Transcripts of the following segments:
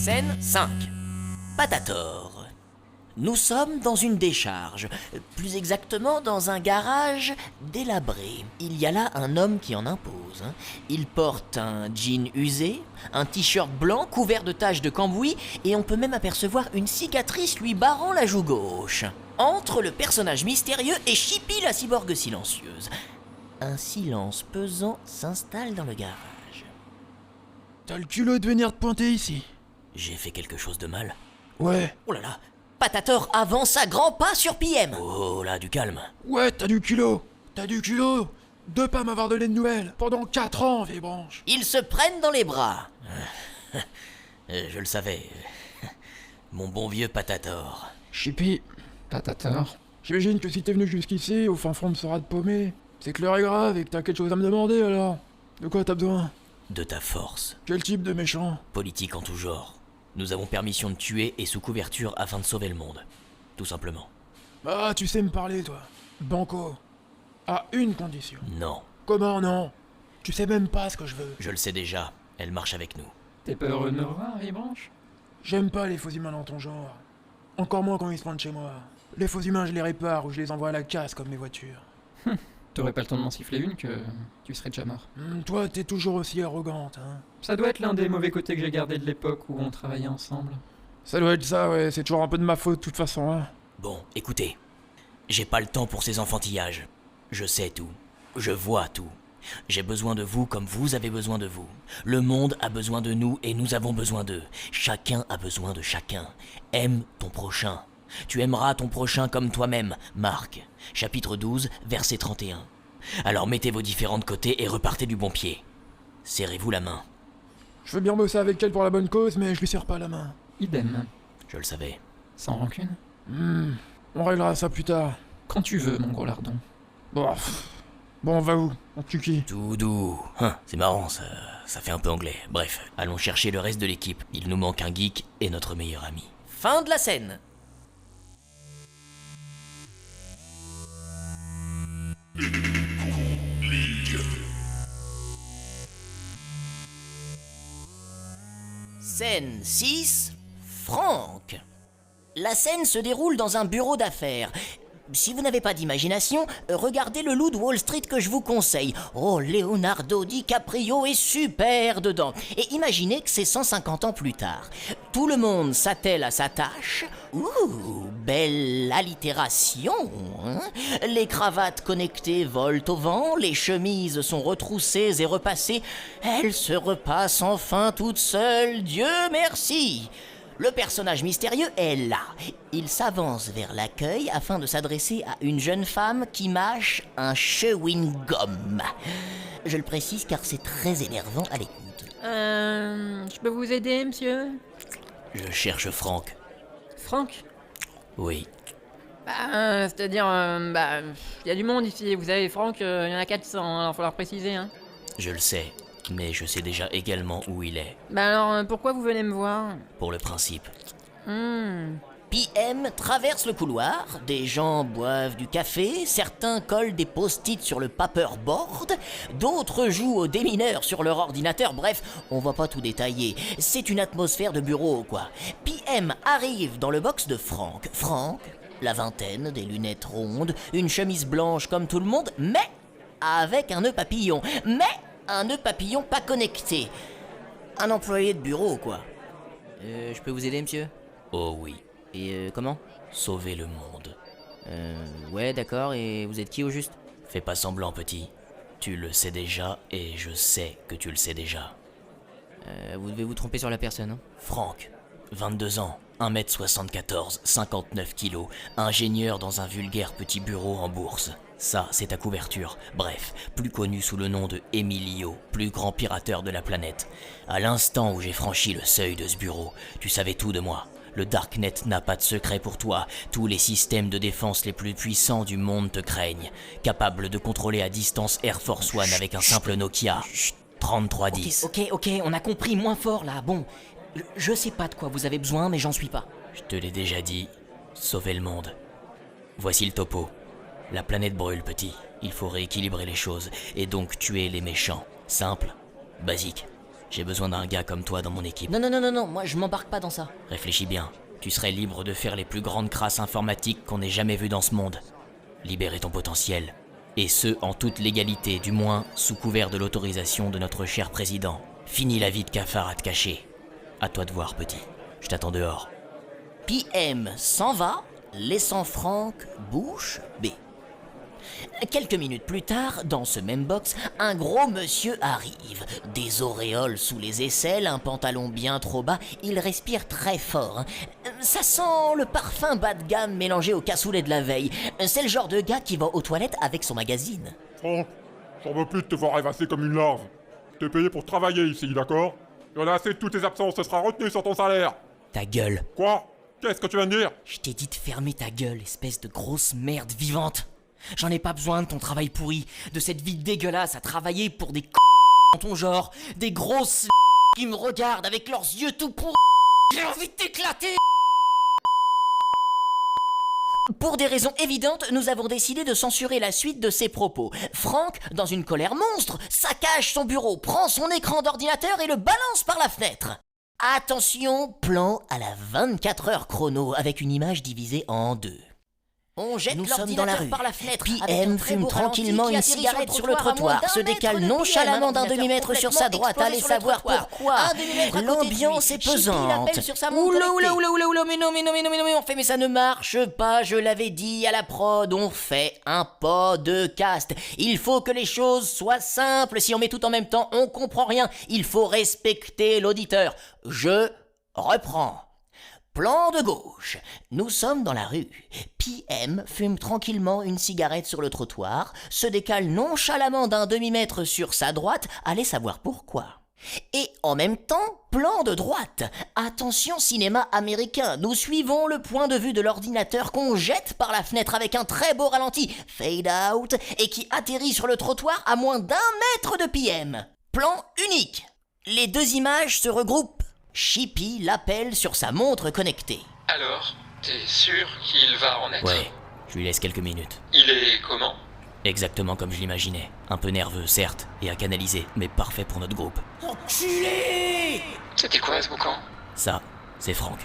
Scène 5. Patator. Nous sommes dans une décharge, plus exactement dans un garage délabré. Il y a là un homme qui en impose. Il porte un jean usé, un t-shirt blanc couvert de taches de cambouis et on peut même apercevoir une cicatrice lui barrant la joue gauche. Entre le personnage mystérieux et Chippy la cyborg silencieuse. Un silence pesant s'installe dans le garage. T'as le culot de venir te pointer ici? J'ai fait quelque chose de mal? Ouais. Oh là là, Patator avance à grands pas sur PM. Oh là, du calme. Ouais, t'as du culot. T'as du culot de pas m'avoir donné de nouvelles pendant 4 ans, vieille branche. Ils se prennent dans les bras. Je le savais. Mon bon vieux Patator. Chippy, Patator. j'imagine que si t'es venu jusqu'ici, au fin fond de ce rat de paumé, c'est que l'heure est grave et que t'as quelque chose à me demander alors. De quoi t'as besoin? De ta force. Quel type de méchant? Politique en tout genre. Nous avons permission de tuer et sous couverture afin de sauver le monde. Tout simplement. Ah, tu sais me parler, toi. Banco. À une condition. Non. Comment non? Tu sais même pas ce que je veux. Je le sais déjà. Elle marche avec nous. T'es pas heureux de me revoir, Vibranche? J'aime pas les faux humains dans ton genre. Encore moins quand ils se pointent chez moi. Les faux humains, je les répare ou je les envoie à la casse comme mes voitures. T'aurais pas le temps de m'en siffler une que tu serais déjà mort. Toi, t'es toujours aussi arrogante, hein. Ça doit être l'un des mauvais côtés que j'ai gardé de l'époque où on travaillait ensemble. Ça doit être ça, ouais. C'est toujours un peu de ma faute, de toute façon, hein. Bon, écoutez. J'ai pas le temps pour ces enfantillages. Je sais tout. Je vois tout. J'ai besoin de vous comme vous avez besoin de vous. Le monde a besoin de nous et nous avons besoin d'eux. Chacun a besoin de chacun. Aime ton prochain. Tu aimeras ton prochain comme toi-même. Marc, chapitre 12, verset 31. Alors mettez vos différents de côté et repartez du bon pied. Serrez-vous la main. Je veux bien bosser avec elle pour la bonne cause, mais je lui serre pas la main. Idem. Je le savais. Sans rancune. On réglera ça plus tard. Quand tu veux, mon gros lardon. Bon, bon, on va où? On tue qui? Tout doux. C'est marrant, ça fait un peu anglais. Bref, allons chercher le reste de l'équipe. Il nous manque un geek et notre meilleur ami. Fin de la scène. Scène 6, Franck. La scène se déroule dans un bureau d'affaires. Si vous n'avez pas d'imagination, regardez le loup de Wall Street que je vous conseille. Oh, Leonardo DiCaprio est super dedans. Et imaginez que c'est 150 ans plus tard. Tout le monde s'attelle à sa tâche. Ouh, belle allitération, hein? Les cravates connectées volent au vent, les chemises sont retroussées et repassées. Elles se repassent enfin toutes seules, Dieu merci. Le personnage mystérieux est là. Il s'avance vers l'accueil afin de s'adresser à une jeune femme qui mâche un chewing-gum. Je le précise car c'est très énervant à l'écoute. Je peux vous aider, monsieur? Je cherche Franck. Franck? Oui. C'est-à-dire, il y a du monde ici, vous savez, Franck, il y en a 400, alors faut leur préciser, hein. Je le sais, mais je sais déjà également où il est. Pourquoi vous venez me voir? Pour le principe. PM traverse le couloir, des gens boivent du café, certains collent des post-it sur le paperboard, d'autres jouent aux démineurs sur leur ordinateur, bref, on va pas tout détailler. C'est une atmosphère de bureau, quoi. PM arrive dans le box de Franck. Franck, la vingtaine, des lunettes rondes, une chemise blanche comme tout le monde, mais avec un nœud papillon. Mais un nœud papillon pas connecté. Un employé de bureau, quoi. Je peux vous aider, monsieur? Oh oui. Et comment? Sauver le monde. Ouais, d'accord, et vous êtes qui au juste? Fais pas semblant, petit. Tu le sais déjà, et je sais que tu le sais déjà. Vous devez vous tromper sur la personne, hein? Franck, 22 ans, 1m74, 59 kilos, ingénieur dans un vulgaire petit bureau en bourse. Ça, c'est ta couverture. Bref, plus connu sous le nom de Emilio, plus grand pirateur de la planète. À l'instant où j'ai franchi le seuil de ce bureau, tu savais tout de moi. Le Darknet n'a pas de secret pour toi. Tous les systèmes de défense les plus puissants du monde te craignent. Capable de contrôler à distance Air Force One avec un simple Nokia. 3310. Ok, on a compris, moins fort là, bon. Je sais pas de quoi vous avez besoin, mais j'en suis pas. Je te l'ai déjà dit, sauver le monde. Voici le topo. La planète brûle, petit. Il faut rééquilibrer les choses, et donc tuer les méchants. Simple, basique. J'ai besoin d'un gars comme toi dans mon équipe. Non, moi je m'embarque pas dans ça. Réfléchis bien. Tu serais libre de faire les plus grandes crasses informatiques qu'on ait jamais vues dans ce monde. Libérer ton potentiel. Et ce, en toute légalité, du moins sous couvert de l'autorisation de notre cher président. Fini la vie de cafard à te cacher. À toi de voir, petit. Je t'attends dehors. PM s'en va, laissant Franck bouche bée. Quelques minutes plus tard, dans ce même box, un gros monsieur arrive. Des auréoles sous les aisselles, un pantalon bien trop bas, il respire très fort. Ça sent le parfum bas de gamme mélangé au cassoulet de la veille. C'est le genre de gars qui va aux toilettes avec son magazine. Franck, j'en veux plus de te voir rêvasser comme une larve. T'es payé pour travailler ici, d'accord? Il y en a assez de toutes tes absences, ce sera retenu sur ton salaire. Ta gueule. Quoi? Qu'est-ce que tu viens de dire? Je t'ai dit de fermer ta gueule, espèce de grosse merde vivante. J'en ai pas besoin de ton travail pourri, de cette vie dégueulasse à travailler pour des dans ton genre, des grosses qui me regardent avec leurs yeux tout pourris. J'ai envie de t'éclater. Pour des raisons évidentes, nous avons décidé de censurer la suite de ces propos. Franck, dans une colère monstre, saccage son bureau, prend son écran d'ordinateur et le balance par la fenêtre. Attention, plan à la 24 heures chrono avec une image divisée en deux. On jette l'ordinateur par la fenêtre. PM fume tranquillement une cigarette sur le trottoir, se décale nonchalamment d'un demi-mètre sur sa droite, allez savoir pourquoi. L'ambiance est pesante. Oula, mais non, on fait, mais ça ne marche pas, je l'avais dit à la prod, on fait un podcast. Il faut que les choses soient simples, si on met tout en même temps, on comprend rien. Il faut respecter l'auditeur. Je reprends. Plan de gauche. Nous sommes dans la rue. PM fume tranquillement une cigarette sur le trottoir, se décale nonchalamment d'un demi-mètre sur sa droite, allez savoir pourquoi. Et en même temps, plan de droite. Attention cinéma américain, nous suivons le point de vue de l'ordinateur qu'on jette par la fenêtre avec un très beau ralenti, fade out, et qui atterrit sur le trottoir à moins d'1 mètre de PM. Plan unique. Les deux images se regroupent. Chippy l'appelle sur sa montre connectée. Alors, t'es sûr qu'il va en être? Ouais, je lui laisse quelques minutes. Il est comment? Exactement comme je l'imaginais. Un peu nerveux, certes, et à canaliser, mais parfait pour notre groupe. Enculé! C'était quoi ce boucan? Ça, c'est Franck.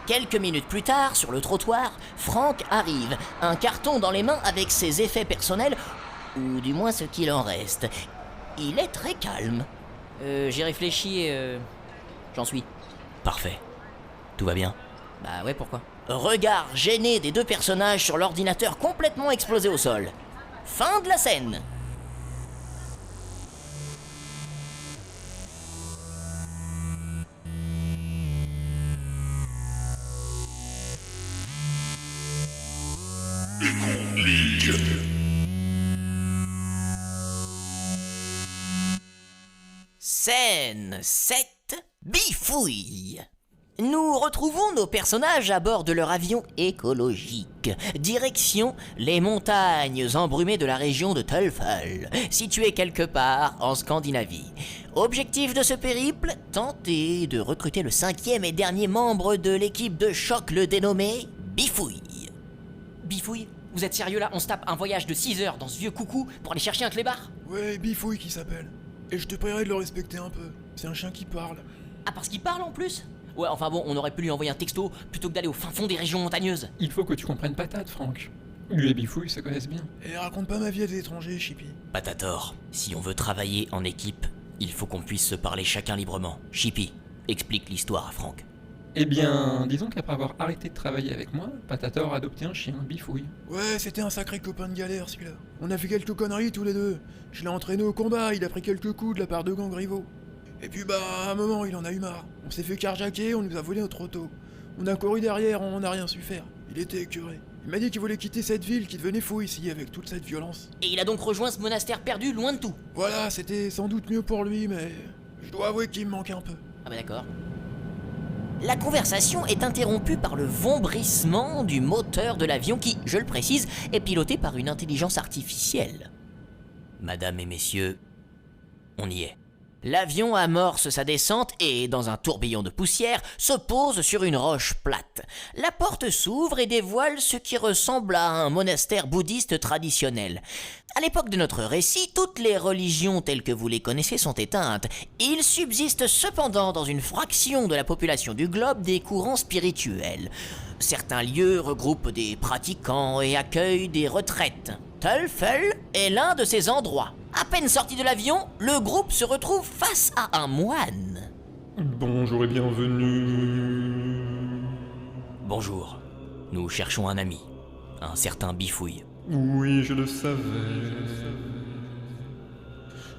Quelques minutes plus tard, sur le trottoir, Franck arrive, un carton dans les mains avec ses effets personnels, ou du moins ce qu'il en reste. Il est très calme. J'ai réfléchi et j'en suis. Parfait. Tout va bien? Bah ouais, pourquoi? Regard gêné des deux personnages sur l'ordinateur complètement explosé au sol. Fin de la scène. Scène 7. Bifouille. Nous retrouvons nos personnages à bord de leur avion écologique. Direction les montagnes embrumées de la région de Tullfall, située quelque part en Scandinavie. Objectif de ce périple, tenter de recruter le 5e et dernier membre de l'équipe de choc, le dénommé Bifouille. Bifouille? Vous êtes sérieux là? On se tape un voyage de 6 heures dans ce vieux coucou pour aller chercher un clébard? Ouais, Bifouille qui s'appelle. Et je te prierai de le respecter un peu. C'est un chien qui parle. Ah, parce qu'il parle en plus? Ouais, enfin bon, on aurait pu lui envoyer un texto plutôt que d'aller au fin fond des régions montagneuses. Il faut que tu comprennes patate, Franck. Lui et Bifouille se connaissent bien. Et raconte pas ma vie à des étrangers, Chippy. Patator, si on veut travailler en équipe, il faut qu'on puisse se parler chacun librement. Chippy, explique l'histoire à Franck. Eh bien, disons qu'après avoir arrêté de travailler avec moi, Patator a adopté un chien, Bifouille. Ouais, c'était un sacré copain de galère, celui-là. On a fait quelques conneries tous les deux. Je l'ai entraîné au combat, il a pris quelques coups de la part de gang rivaux. Et puis bah, à un moment, il en a eu marre. On s'est fait carjacker, on nous a volé notre auto. On a couru derrière, on n'a rien su faire. Il était écœuré. Il m'a dit qu'il voulait quitter cette ville, qu'il devenait fou ici avec toute cette violence. Et il a donc rejoint ce monastère perdu loin de tout. Voilà, c'était sans doute mieux pour lui, mais je dois avouer qu'il me manque un peu. Ah bah d'accord. La conversation est interrompue par le vombrissement du moteur de l'avion qui, je le précise, est piloté par une intelligence artificielle. Madame et messieurs, on y est. L'avion amorce sa descente et, dans un tourbillon de poussière, se pose sur une roche plate. La porte s'ouvre et dévoile ce qui ressemble à un monastère bouddhiste traditionnel. À l'époque de notre récit, toutes les religions telles que vous les connaissez sont éteintes. Il subsiste cependant dans une fraction de la population du globe des courants spirituels. Certains lieux regroupent des pratiquants et accueillent des retraites. Teufel est l'un de ces endroits. À peine sorti de l'avion, le groupe se retrouve face à un moine. Bonjour et bienvenue. Bonjour, nous cherchons un ami, un certain Bifouille. Oui, je le savais.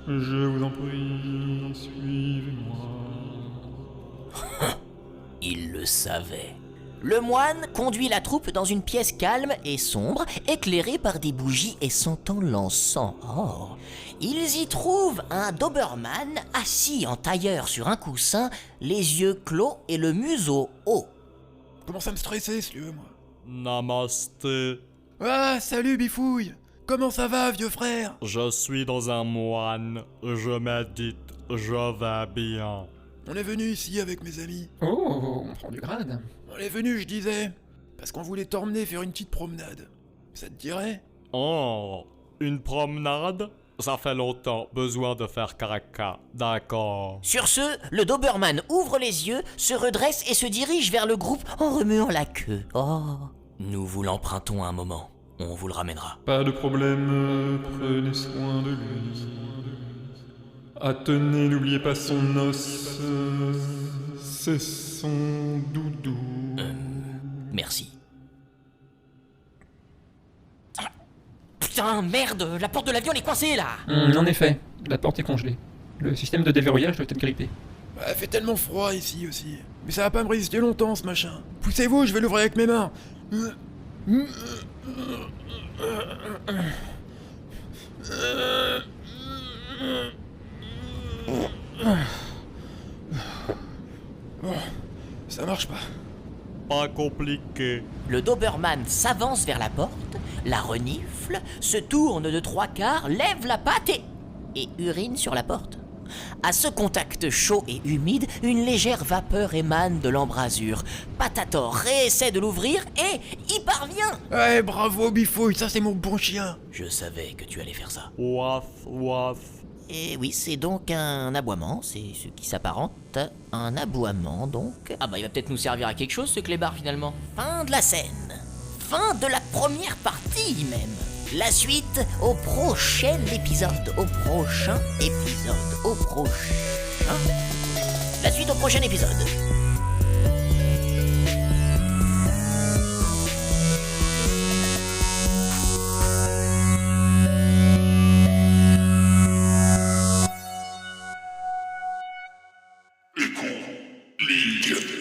Je vous en prie, suivez-moi. Il le savait. Le moine conduit la troupe dans une pièce calme et sombre, éclairée par des bougies et sentant l'encens. Oh. Ils y trouvent un Doberman assis en tailleur sur un coussin, les yeux clos et le museau haut. Commence à me stresser, si tu veux, moi. Namasté, Ah, salut, Bifouille. Comment ça va, vieux frère? je suis dans un moine, je médite, je vais bien. On est venu ici avec mes amis. Oh, on prend du grade. On est venu, je disais, parce qu'on voulait t'emmener faire une petite promenade. Ça te dirait? Oh, une promenade? Ça fait longtemps, besoin de faire caca, d'accord. Sur ce, le Doberman ouvre les yeux, se redresse et se dirige vers le groupe en remuant la queue. Oh. Nous vous l'empruntons un moment. On vous le ramènera. Pas de problème, prenez soin de lui. Ah tenez, n'oubliez pas son os, c'est son doudou. Merci. Ah, putain, merde, la porte de l'avion elle est coincée là. En effet, la porte est congelée. Le système de déverrouillage doit être grippé. Bah, il fait tellement froid ici aussi. Mais ça va pas me résister longtemps, ce machin. Poussez-vous, je vais l'ouvrir avec mes mains. Oh, ça marche pas. Pas compliqué. Le Doberman s'avance vers la porte, la renifle, se tourne de trois quarts, lève la patte et urine sur la porte. À ce contact chaud et humide, une légère vapeur émane de l'embrasure. Patator réessaie de l'ouvrir et y parvient. Ouais, bravo, Bifouille, ça c'est mon bon chien. Je savais que tu allais faire ça. Waf, waf. Et oui, c'est donc un aboiement, c'est ce qui s'apparente à un aboiement donc. Ah bah il va peut-être nous servir à quelque chose ce clébard finalement. Fin de la scène. Fin de la première partie même. La suite au prochain épisode. Au prochain épisode. Au prochain. La suite au prochain épisode. Ligue.